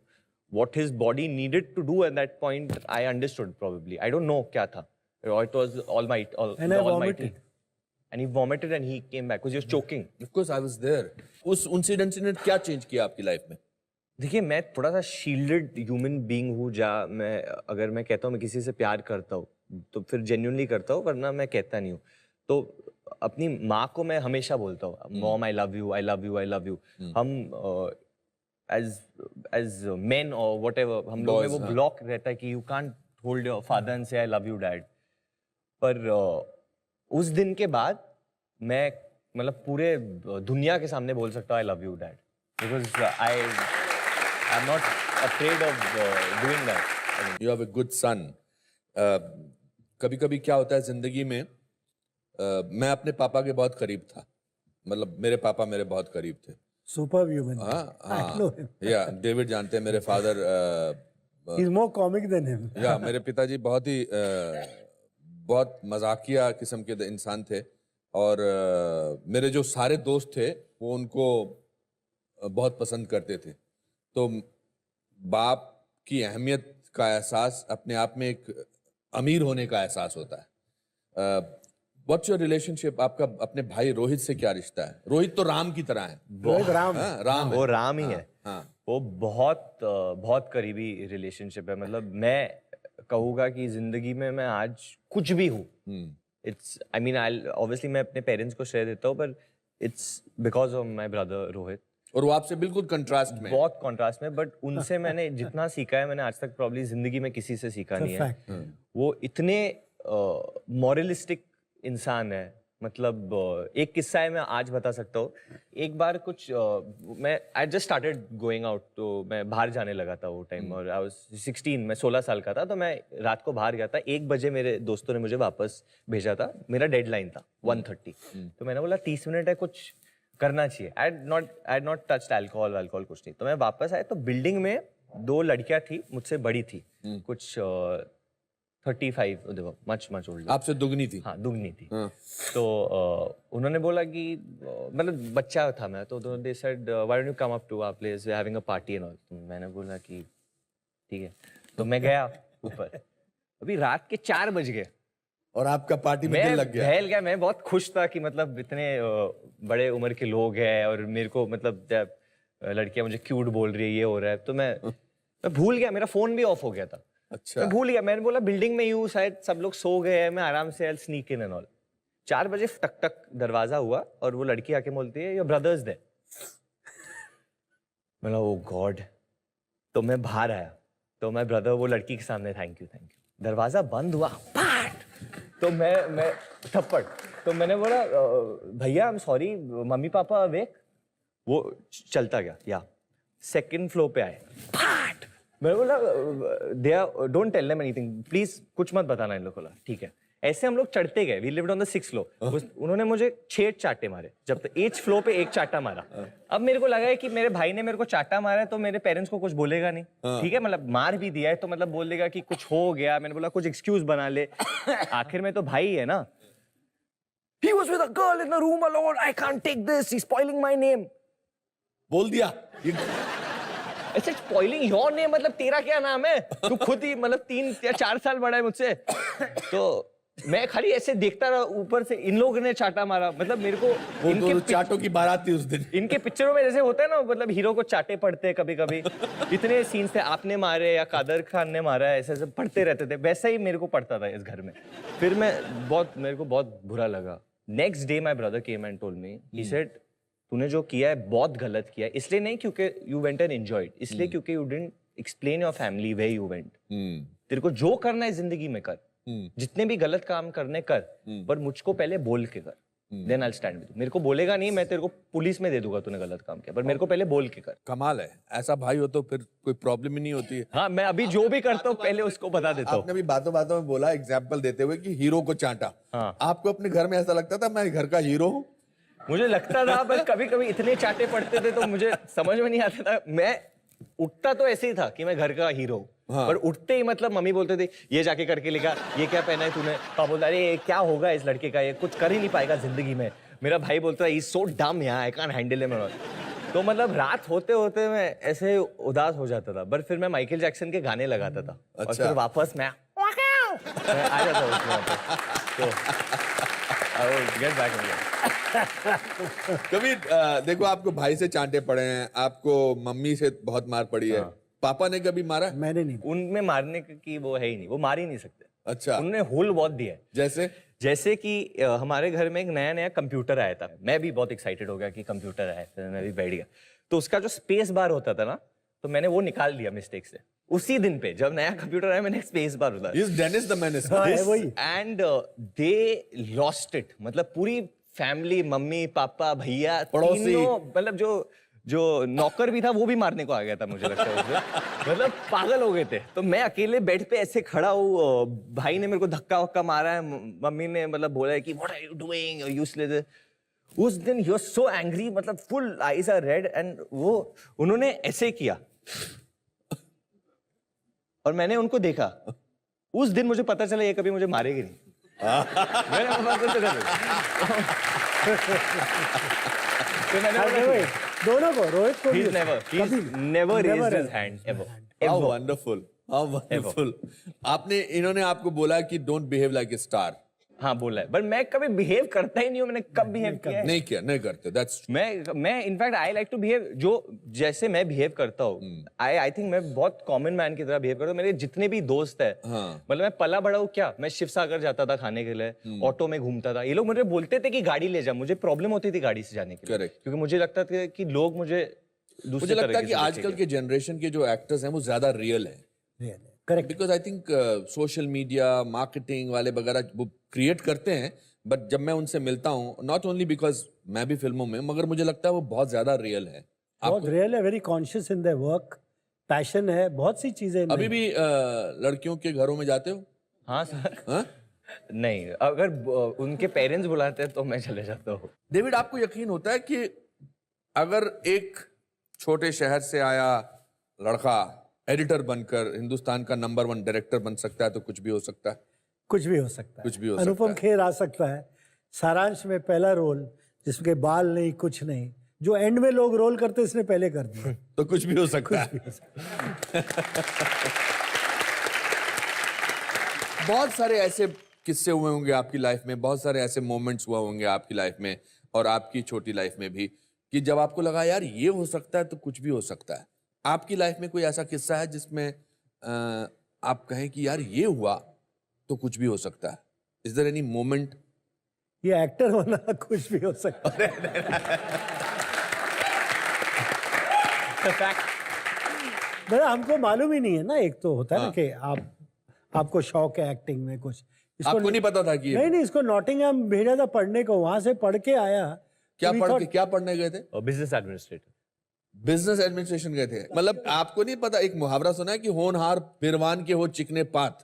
Speaker 4: what his body needed to do at that point, I understood probably. I don't know क्या था. Or it was Almighty.
Speaker 3: And I vomited.
Speaker 4: And he vomited and he came back because he was choking.
Speaker 2: Of course I was there. उस incident ने क्या change किया आपकी life में?
Speaker 4: देखिए मैं थोड़ा सा शील्डेड ह्यूमन बीइंग हूँ. जहाँ मैं अगर मैं कहता हूँ मैं किसी से प्यार करता हूँ तो फिर जेन्युइनली करता हूँ, वरना मैं कहता नहीं हूँ. तो अपनी माँ को मैं हमेशा बोलता हूँ, mom I love you, I love you, I love you. हम एज मेन और व्हाटएवर हम लोग में वो ब्लॉक रहता है कि you can't hold your father and से आई लव यू डैड. पर उस दिन के बाद मैं मतलब पूरे दुनिया के सामने बोल सकता हूँ I love you dad, because I am not afraid of doing that.
Speaker 2: You have a good son. कभी कभी क्या होता है जिंदगी में, मैं अपने पापा के बहुत करीब था. मतलब मेरे पापा मेरे बहुत करीब थे.
Speaker 3: Superhuman. I know him.
Speaker 2: या डेविड जानते हैं मेरे father.
Speaker 3: He's more comic than him.
Speaker 2: या मेरे पिताजी बहुत ही बहुत मजाकिया किस्म के इंसान थे. और मेरे जो सारे दोस्त थे वो उनको बहुत पसंद करते थे. तो बाप की अहमियत का एहसास अपने आप में एक अमीर होने का एहसास होता है. What's your relationship? आपका अपने भाई रोहित से क्या रिश्ता है? रोहित तो राम की तरह है.
Speaker 3: रोहित राम.
Speaker 2: हाँ, राम
Speaker 4: वो
Speaker 2: है.
Speaker 4: राम ही है. वो बहुत करीबी रिलेशनशिप है. मतलब मैं कहूँगा कि जिंदगी में मैं आज कुछ भी हूँ, it's I mean I obviously मैं अपने पेरेंट्स को श्रेय देता हूँ, पर it's because of my brother Rohit.
Speaker 2: और वो आपसे बिल्कुल कंट्रास्ट में.
Speaker 4: बहुत कंट्रास्ट में. बट उनसे मैंने जितना सीखा है मैंने आज तक प्रॉब्ली जिंदगी में किसी से सीखा नहीं है. वो इतने मॉरलिस्टिक इंसान है. मतलब एक किस्सा है मैं आज बता सकता हूँ. एक बार कुछ मैं I just started going out, तो मैं बाहर जाने लगा था वो टाइम, और आई वाज 16, मैं 16 साल का था. तो मैं रात को बाहर गया था. 1 बजे मेरे दोस्तों ने मुझे वापस भेजा था. मेरा डेडलाइन था 1:30. तो मैंने बोला 30 मिनट है, कुछ करना चाहिए. I had not touched alcohol कुछ नहीं. तो मैं वापस आया तो बिल्डिंग में 2 लड़कियां थी मुझसे बड़ी थी, कुछ 35, देखो मच ओल्ड.
Speaker 2: आपसे दुगनी थी?
Speaker 4: हाँ दुगनी थी. तो उन्होंने बोला कि मतलब बच्चा था मैं, तो they said why don't you come up to our place, we are having a party and all. मैंने बोला कि ठीक है. तो मैं गया ऊपर. अभी रात के 4 बज गए
Speaker 2: और आपका पार्टी में दिल लग गया?
Speaker 4: बहल गया. मैं बहुत खुश था कि मतलब इतने बड़े उम्र के लोग हैं और मेरे को मतलब लड़कियां मुझे क्यूट बोल रही है, ये हो रहा है. तो मैं भूल गया. मेरा फोन भी ऑफ हो गया था.
Speaker 2: अच्छा.
Speaker 4: मैं भूल गया. मैंने बोला बिल्डिंग में यूं शायद सब लोग सो गए हैं, मैं आराम से आई स्नीक इन एंड ऑल. 4 बजे टक टक दरवाजा हुआ और वो लड़की आके बोलती है योर ब्रदर्स देयर. मैंने ओ गॉड. तो मैं बाहर आया तो मैं ब्रदर वो लड़की के सामने थैंक यू. दरवाजा बंद हुआ, तो मैं थप्पड़. तो मैंने बोला भैया I am sorry, mummy papa awake. वो चलता गया. या 2nd फ्लोर पे आए. मैंने बोला they are don't tell them anything please, कुछ मत बताना इन लोगों को. ठीक है. ऐसे हम लोग चढ़ते गए. We lived on the 6th floor. उन्होंने मुझे 6 चाटे मारे. जब तक 8th फ्लोर पे 1 चाटा मारा. अब मेरे को लगा है कि मेरे भाई ने मेरे को चाटा मारा है तो मेरे पेरेंट्स को कुछ बोलेगा नहीं. ठीक है, मतलब मार भी दिया है तो मतलब बोल देगा कि कुछ हो गया. मैंने बोला कुछ एक्सक्यूज बना ले. आखिर में तो भाई है ना. He was with a girl in the room alone. I can't take this. He's spoiling my name.
Speaker 2: बोल दिया?
Speaker 4: ऐसे स्पॉइलिंग योर नेम मतलब तेरा क्या नाम है? तू खुद ही मतलब 3 या 4 साल बड़ा है मुझसे. तो मैं खाली ऐसे देखता रहा ऊपर से, इन लोगों ने चाटा मारा, मतलब मेरे को
Speaker 2: वो
Speaker 4: इनके
Speaker 2: तो चाटों की बारात थी उस दिन।
Speaker 4: इनके पिक्चरों में जैसे होता है ना, मतलब हीरो को चाटे पड़ते हैं कभी कभी, इतने सीन्स थे, आपने मारे या कादर खान ने मारा, ऐसे ऐसे पढ़ते रहते थे, वैसा ही मेरे को पड़ता था इस घर में। फिर मेरे को बहुत बुरा लगा। Next day my brother came and told me, he said तूने जो किया है बहुत गलत किया है, इसलिए नहीं क्योंकि यू वेंट एंड एंजॉयड, इसलिए क्योंकि you didn't explain your family where you went. तेरे को जो करना है जिंदगी में कर, जितने भी गलत काम करने कर, पर मुझको पहले बोल के कर, then I will stand with you. मेरे को बोलेगा नहीं, मैं तेरे को पुलिस में दे दूंगा तूने गलत काम किया, पर मेरे को पहले बोल के कर।
Speaker 2: कमाल है, ऐसा भाई हो तो फिर कोई प्रॉब्लम ही नहीं होती है।
Speaker 4: हाँ, मैं अभी जो भी करता हूँ पहले उसको बता देता हूँ।
Speaker 2: आपने भी बातों बातों में बोला, एग्जाम्पल देते हुए कि हीरो को चाटा।
Speaker 4: हाँ।
Speaker 2: आपको अपने घर में ऐसा लगता था मैं घर का हीरो हूँ?
Speaker 4: मुझे लगता था, बस कभी कभी इतने चाटे पड़ते थे तो मुझे समझ में नहीं आता था। मैं उठता तो ऐसे ही था कि मैं घर का हीरो हूँ, पर उठते ही मतलब मम्मी बोलते थे ये जाके करके लेगा, ये क्या पहना है तूने, पापा बोलता अरे क्या होगा इस लड़के का, ये कुछ कर ही नहीं पाएगा जिंदगी में। मेरा भाई बोलता है सो डम यार, आई कांट हैंडल हिम। तो मतलब रात होते होते मैं ऐसे उदास हो जाता था, पर फिर मैं माइकल जैक्सन के गाने लगाता था। और फिर वापस मैं आ जाता उसमें वापस। तो I will get back again.
Speaker 2: कभी देखो, आपको भाई से चांटे पड़े हैं, आपको मम्मी से बहुत मार पड़ी है, पापा ने कभी मारा?
Speaker 3: मैंने नहीं।
Speaker 4: उनमें मारने की वो है ही नहीं, वो मार ही नहीं सकते।
Speaker 2: अच्छा।
Speaker 4: उन्होंने होल बहुत दिया है। जैसे कि हमारे घर में एक नया नया कंप्यूटर आया था, मैं भी बहुत एक्साइटेड हो गया कि कंप्यूटर आया, फिर मैं भी बैठ गया। तो उसका जो स्पेस बार होता था ना, तो मैंने वो निकाल दिया मिस्टेक से। उसी दिन पे जब नया कंप्यूटर आया, मैंने स्पेस बार होता
Speaker 2: Dennis the Menace
Speaker 4: and they lost it. मतलब पूरी फैमिली, मम्मी पापा भैया तीनों, मतलब जो नौकर भी था वो भी मारने को आ गया था, मुझे लगता है उसमें। मतलब पागल हो गए थे। तो मैं अकेले बेड पे ऐसे खड़ा हूँ, भाई ने मेरे को धक्का वक्का मारा है, मम्मी ने मतलब बोला है कि what are you doing useless. उस दिन ही वाज सो एंग्री, मतलब full eyes are red, and वो उन्होंने ऐसे किया और मैंने उनको देखा। उस दिन मुझे पता चला ये कभी मुझे मारेगी नहीं।
Speaker 3: दोनों को, रोहित को
Speaker 4: He's never raised his hand ever.
Speaker 2: How wonderful, how wonderful. इन्होंने आपको बोला कि don't behave like a star.
Speaker 4: हाँ बोला है, पर मैं कभी बिहेव करता ही नहीं हूँ। मैंने कब बिहेव किया है?
Speaker 2: नहीं करते। That's true.
Speaker 4: मैं in fact I like to behave जो जैसे मैं बिहेव करता हूँ। आई थिंक मैं बहुत कॉमन मैन की तरह बिहेव करता हूँ। मेरे जितने भी दोस्त है, मतलब मैं पला बड़ा हूँ क्या, मैं शिव सागर जाता था खाने के लिए, ऑटो में घूमता था। ये लोग मुझे बोलते थे कि गाड़ी ले जा, मुझे प्रॉब्लम होती थी गाड़ी से जाने के लिए, क्योंकि मुझे लगता था कि लोग मुझे
Speaker 2: लगता है कि आजकल के जनरेशन के जो एक्टर्स हैं वो ज्यादा रियल है।
Speaker 3: Correct.
Speaker 2: Because I think social media marketing वाले वगैरह वो क्रिएट करते हैं, बट जब मैं उनसे मिलता हूँ, नॉट ओनली बिकॉज मैं भी फिल्मों में, मगर मुझे लगता है वो बहुत ज्यादा रियल है।
Speaker 3: बहुत रियल है, very conscious in their work, passion है, बहुत सी चीजें।
Speaker 2: अभी भी लड़कियों के घरों में जाते हो?
Speaker 4: हाँ सर। नहीं, अगर उनके पेरेंट्स बुलाते हैं तो मैं चले जाता हूँ।
Speaker 2: डेविड, आपको यकीन होता है कि अगर एक छोटे शहर से आया लड़का एडिटर बनकर हिंदुस्तान का नंबर 1 डायरेक्टर बन सकता है, तो कुछ भी हो सकता है?
Speaker 3: कुछ भी हो सकता है।
Speaker 2: कुछ भी हो
Speaker 3: अनुपम खेर आ सकता है। सारांश में पहला रोल, जिसके बाल नहीं कुछ नहीं, जो एंड में लोग रोल करते इसने पहले कर दिया।
Speaker 2: तो कुछ भी हो सकता है। बहुत सारे ऐसे किस्से हुए होंगे आपकी लाइफ में, बहुत सारे ऐसे मोमेंट्स हुआ होंगे आपकी लाइफ में और आपकी छोटी लाइफ में भी, कि जब आपको लगा यार ये हो सकता है तो कुछ भी हो सकता है। आपकी लाइफ में कोई ऐसा किस्सा है जिसमें आप कहें कि यार ये हुआ तो कुछ भी हो सकता है? Is there any moment?
Speaker 3: ये एक्टर होना कुछ भी हो सकता है। हमको मालूम ही नहीं है ना, एक तो होता है ना कि आपको शौक है एक्टिंग में कुछ,
Speaker 2: आपको नहीं पता था कि
Speaker 3: नहीं, इसको नॉटिंघम भेजा था पढ़ने को, वहां से पढ़ के आया।
Speaker 2: क्या पढ़ने गए थे?
Speaker 4: Business administrator.
Speaker 2: बिजनेस एडमिनिस्ट्रेशन गए थे? मतलब आपको नहीं पता, एक मुहावरा सुना है कि होनहार बिरवान के हो चिकने पात,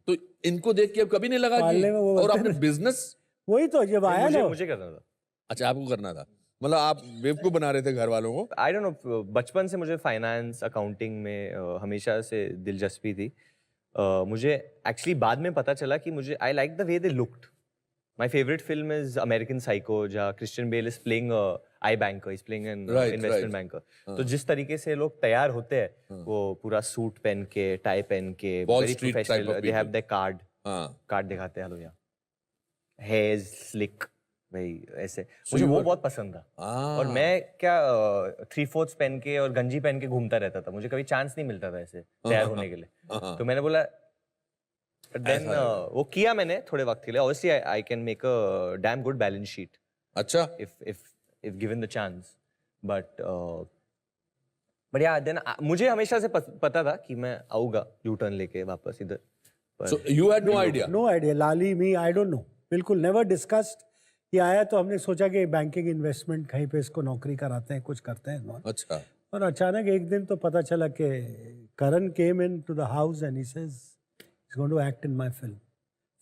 Speaker 2: तो इनको देख के अब कभी नहीं लगा कि और आपने बिजनेस?
Speaker 3: वही तो जब आया ना,
Speaker 4: मुझे करना था।
Speaker 2: अच्छा, आपको करना था, मतलब आप बेवकूफ बना रहे थे घर वालों को?
Speaker 4: आई डोंट नो, बचपन से मुझे फाइनेंस अकाउंटिंग में हमेशा से दिलचस्पी थी। मुझे एक्चुअली बाद में पता चला कि मुझे I like the way they looked. My favourite film is American Psycho, जहाँ Christian Bale is playing I banker, is playing an investment banker. तो जिस तरीके से लोग तैयार होते हैं, वो पूरा सूट पहन के, टाई पहन के, very professional, they have the card दिखाते हैं, हेलो यहाँ हेयर स्लिक, भाई ऐसे मुझे वो बहुत पसंद था। और मैं क्या 3/4 पहन के और गंजी पहन के घूमता रहता था, मुझे कभी चांस नहीं मिलता था ऐसे तैयार होने के लिए। तो मैंने बोला देन वो किया मैंने थोड़े वक्त के लिए। Obviously I can make a damn good balance sheet
Speaker 2: अच्छा,
Speaker 4: if given the chance, but yeah, then मुझे हमेशा से पता था कि मैं आऊंगा यू टर्न लेके वापस इधर।
Speaker 2: so you had no idea?
Speaker 3: No idea, लाली मी आई डोंट नो, बिल्कुल नेवर डिस्कस्ड। ये आया तो हमने सोचा कि बैंकिंग इन्वेस्टमेंट कहीं पे इसको नौकरी कराते हैं, कुछ करते हैं।
Speaker 2: अच्छा,
Speaker 3: और अचानक एक दिन तो पता चला कि Karan came in to the house and he says he is going to act in my film.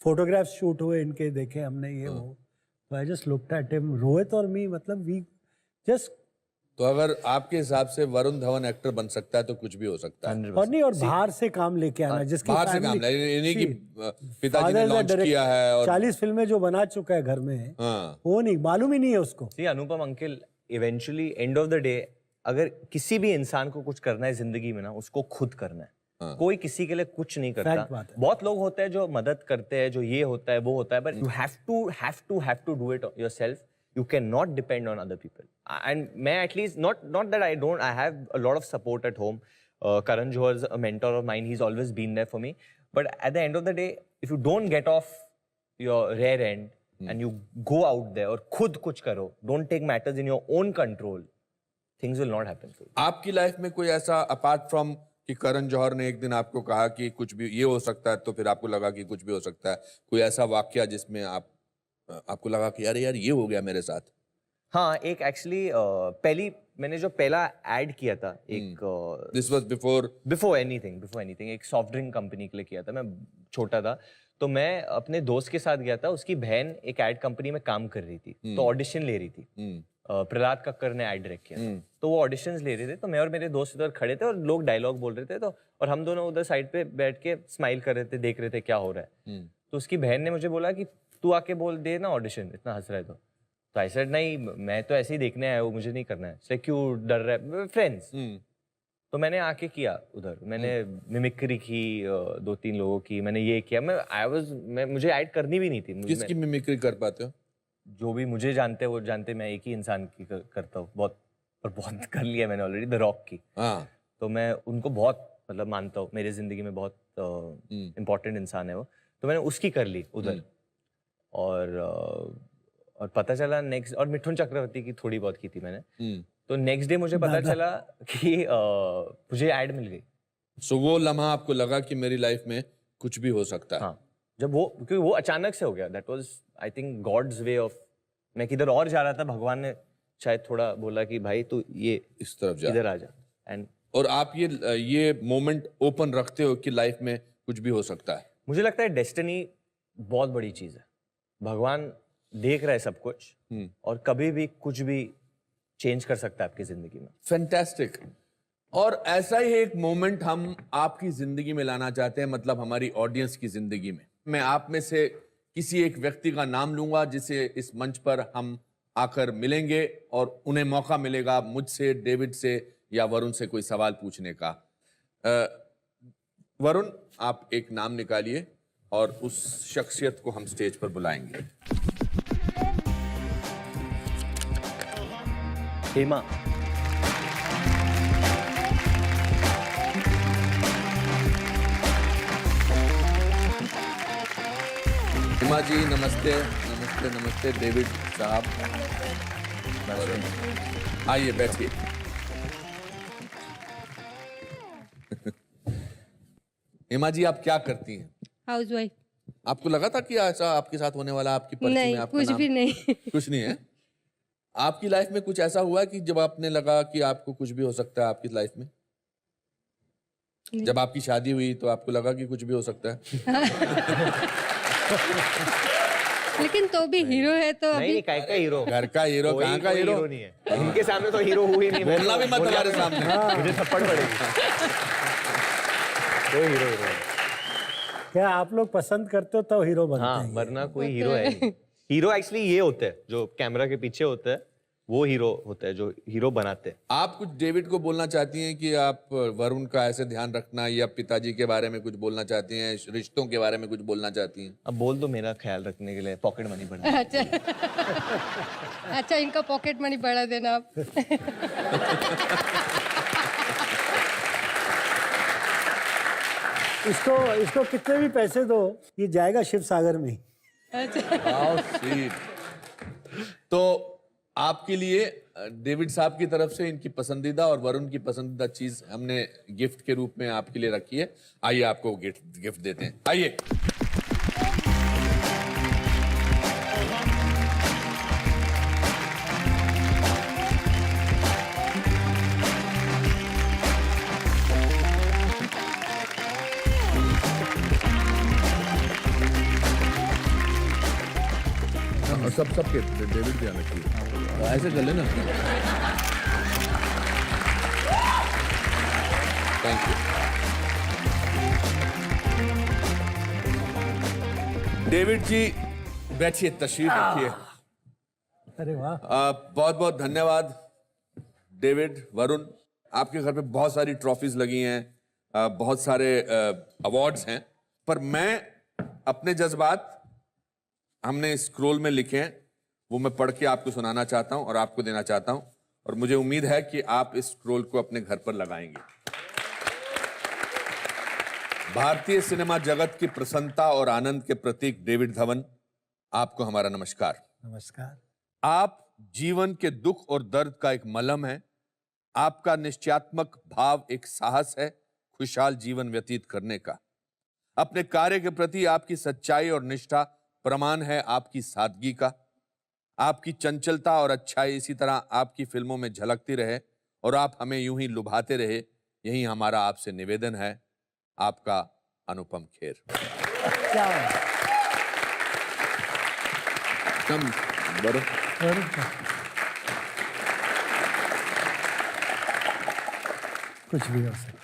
Speaker 3: Photographs shoot हुए इनके, देखे हमने ये वो। तो I just looked at him, Rohit और मी, मतलब वी जस्ट।
Speaker 2: तो अगर आपके हिसाब से वरुण धवन एक्टर बन सकता है तो कुछ भी हो सकता है।
Speaker 4: 100%।
Speaker 3: और नहीं, और बाहर से काम लेके आना, जिसकी
Speaker 2: बाहर से काम नहीं कि पिताजी ने लॉन्च किया है और
Speaker 3: 40 फिल्में जो बना चुका है घर में,
Speaker 2: हाँ,
Speaker 3: वो नहीं मालूम ही नहीं है उसको।
Speaker 4: See, Anupam uncle, eventually end of the day अगर किसी भी इंसान को कुछ करना है जिंदगी में ना, उसको खुद करना है। कोई किसी के लिए कुछ नहीं
Speaker 3: Fact
Speaker 4: करता।
Speaker 3: बात है।
Speaker 4: बहुत लोग होते हैं जो मदद करते हैं, जो ये होता है वो होता है, but you have to do it yourself. You cannot depend on other people. And मैं at least not that I have a lot of support at home. Karan Johar is a mentor of mine. He's always been there for me. But at the end of the day, if you don't get off your rear end and you go out there और खुद कुछ करो, don't take matters in your own control, things will not happen for you.
Speaker 2: आपकी life में कोई ऐसा apart from कि करण जौहर ने एक दिन आपको कहा कि कुछ भी ये हो सकता है, तो फिर आपको लगा कि कुछ भी हो सकता है, कोई ऐसा वाकया जिसमें आपको लगा कि अरे यार ये हो गया मेरे साथ?
Speaker 4: हाँ, एक एक्चुअली मैंने जो पहला ऐड किया था, एक
Speaker 2: दिस वाज
Speaker 4: बिफोर एनीथिंग एक सॉफ्ट ड्रिंक कंपनी के लिए किया था। मैं छोटा था तो मैं अपने दोस्त के साथ गया था, उसकी बहन एक ऐड कंपनी में काम कर रही थी, तो ऑडिशन ले रही थी। प्रहलाद कक्कर ने ऐड डायरेक्ट किया था, तो वो ऑडिशंस ले रहे थे। तो मैं और मेरे दोस्त उधर खड़े थे और लोग डायलॉग बोल रहे थे, तो और हम दोनों उधर साइड पे बैठ के स्माइल कर रहे थे, देख रहे थे क्या हो रहा है। तो उसकी बहन ने मुझे बोला कि तू आके बोल दे ना ऑडिशन, इतना हंस रहा है तो आई सेड नहीं, मैं तो ऐसे ही देखने आया हूँ, मुझे नहीं करना है। से क्यों डर रहा है? फ्रेंड्स। तो मैंने आके किया उधर, मैंने मिमिक्री की 2-3 लोगों की, मैंने ये किया। मुझे ऐड करनी भी नहीं थी।
Speaker 2: किसकी मिमिक्री कर पाते हो?
Speaker 4: जो भी मुझे जानते हैं वो जानते, मैं एक ही इंसान की करता हूँ, बहुत कर लिया मैंने ऑलरेडी, द रॉक की।
Speaker 2: हाँ,
Speaker 4: तो मैं उनको बहुत मतलब मानता हूँ, मेरे जिंदगी में बहुत इम्पोर्टेंट इंसान है वो। तो मैंने उसकी कर ली उधर। और पता चला नेक्स्ट, और मिठुन चक्रवर्ती की थोड़ी बहुत की थी मैंने। तो नेक्स्ट डे मुझे पता चला कि मुझे ऐड मिल गई।
Speaker 2: सो वो लम्हा आपको लगा कि मेरी लाइफ में कुछ भी हो सकता है।
Speaker 4: हाँ, जब क्योंकि वो अचानक से हो गया। That was I think God's way of, मैं किधर और जा रहा था, भगवान ने शायद थोड़ा बोला कि भाई तू ये
Speaker 2: इस तरफ जा,
Speaker 4: इधर आ जा। एंड
Speaker 2: और आप ये मोमेंट ओपन रखते हो कि लाइफ में कुछ भी हो सकता है।
Speaker 4: मुझे लगता है डेस्टिनी बहुत बड़ी चीज है। भगवान देख रहा है सब कुछ, और कभी भी कुछ भी चेंज कर सकता है आपकी जिंदगी में।
Speaker 2: फैंटास्टिक। और ऐसा ही एक मोमेंट हम आपकी जिंदगी में लाना चाहते हैं, मतलब हमारी ऑडियंस की जिंदगी में। मैं आप में से किसी एक व्यक्ति का नाम लूंगा जिसे इस मंच पर हम आकर मिलेंगे और उन्हें मौका मिलेगा मुझसे, डेविड से या वरुण से कोई सवाल पूछने का। वरुण, आप एक नाम निकालिए और उस शख्सियत को हम स्टेज पर बुलाएंगे।
Speaker 4: हेमा।
Speaker 2: हेमा जी नमस्ते। नमस्ते नमस्ते डेविड साहब, आइए बैठिए। हेमा जी आप क्या करती हैं?
Speaker 5: हाउसवाइफ।
Speaker 2: आपको लगा था कि ऐसा आपके साथ होने वाला? आपकी पर्ची
Speaker 5: नहीं,
Speaker 2: में आपका
Speaker 5: कुछ
Speaker 2: नाम?
Speaker 5: भी नहीं।
Speaker 2: कुछ नहीं है। आपकी लाइफ में कुछ ऐसा हुआ कि जब आपने लगा कि आपको कुछ भी हो सकता है आपकी लाइफ में? जब आपकी शादी हुई तो आपको लगा कि कुछ भी हो सकता है?
Speaker 5: लेकिन तो भी हीरो है तो
Speaker 4: नहीं,
Speaker 5: अभी
Speaker 4: काय का हीरो?
Speaker 2: घर का हीरो, कहाँ का हीरो?
Speaker 4: नहीं है इनके सामने, तो हीरो हुई नहीं।
Speaker 2: बोलना भी मत हमारे सामने,
Speaker 4: मुझे थप्पड़ पड़ेगी। कोई हीरो है।
Speaker 3: क्या आप लोग पसंद करते हो तो हीरो बनते
Speaker 4: हाँ,
Speaker 3: हैं?
Speaker 4: वरना कोई हीरो है नहीं। हीरो एक्चुअली ये होते हैं जो कैमरा के पीछे होते हैं, वो हीरो होते हैं जो हीरो बनाते हैं।
Speaker 2: आप कुछ डेविड को बोलना चाहती हैं कि आप वरुण का ऐसे ध्यान रखना, या पिताजी के बारे में कुछ बोलना चाहती हैं, रिश्तों के बारे में कुछ बोलना चाहती हैं?
Speaker 4: अब बोल दो मेरा ख्याल रखने के लिए पॉकेट मनी बढ़ा।
Speaker 5: अच्छा अच्छा, इनका पॉकेट मनी बढ़ा देना आप।
Speaker 3: इसको कितने भी पैसे दो, ये जाएगा शिव सागर में ही।
Speaker 2: How sweet. तो आपके लिए डेविड साहब की तरफ से इनकी पसंदीदा और वरुण की पसंदीदा चीज हमने गिफ्ट के रूप में आपके लिए रखी है। आइए आपको गिफ्ट देते हैं, आइए। सबके डेविड ध्यान रखिए, ऐसे कर लेना। Thank you. डेविड जी बैठिए, तशरीफ रखिए।
Speaker 3: अरे वाह,
Speaker 2: बहुत बहुत धन्यवाद डेविड, वरुण। आपके घर पे बहुत सारी ट्रॉफीज लगी हैं, बहुत सारे अवार्ड्स हैं, पर मैं अपने जज्बात हमने स्क्रोल में लिखे हैं, वो मैं पढ़ के आपको सुनाना चाहता हूं और आपको देना चाहता हूं, और मुझे उम्मीद है कि आप इस स्क्रोल को अपने घर पर लगाएंगे। भारतीय सिनेमा जगत की प्रसन्नता और आनंद के प्रतीक डेविड धवन, आपको हमारा नमस्कार।
Speaker 3: नमस्कार।
Speaker 2: आप जीवन के दुख और दर्द का एक मलहम है। आपका निश्चयात्मक भाव एक साहस है खुशहाल जीवन व्यतीत करने का। अपने कार्य के प्रति आपकी सच्चाई और निष्ठा प्रमाण है आपकी सादगी का। आपकी चंचलता और अच्छाई इसी तरह आपकी फिल्मों में झलकती रहे और आप हमें यूं ही लुभाते रहे, यही हमारा आपसे निवेदन है। आपका अनुपम खेर।
Speaker 3: क्या
Speaker 2: कम बड़ो।
Speaker 3: कुछ भी हो सकता।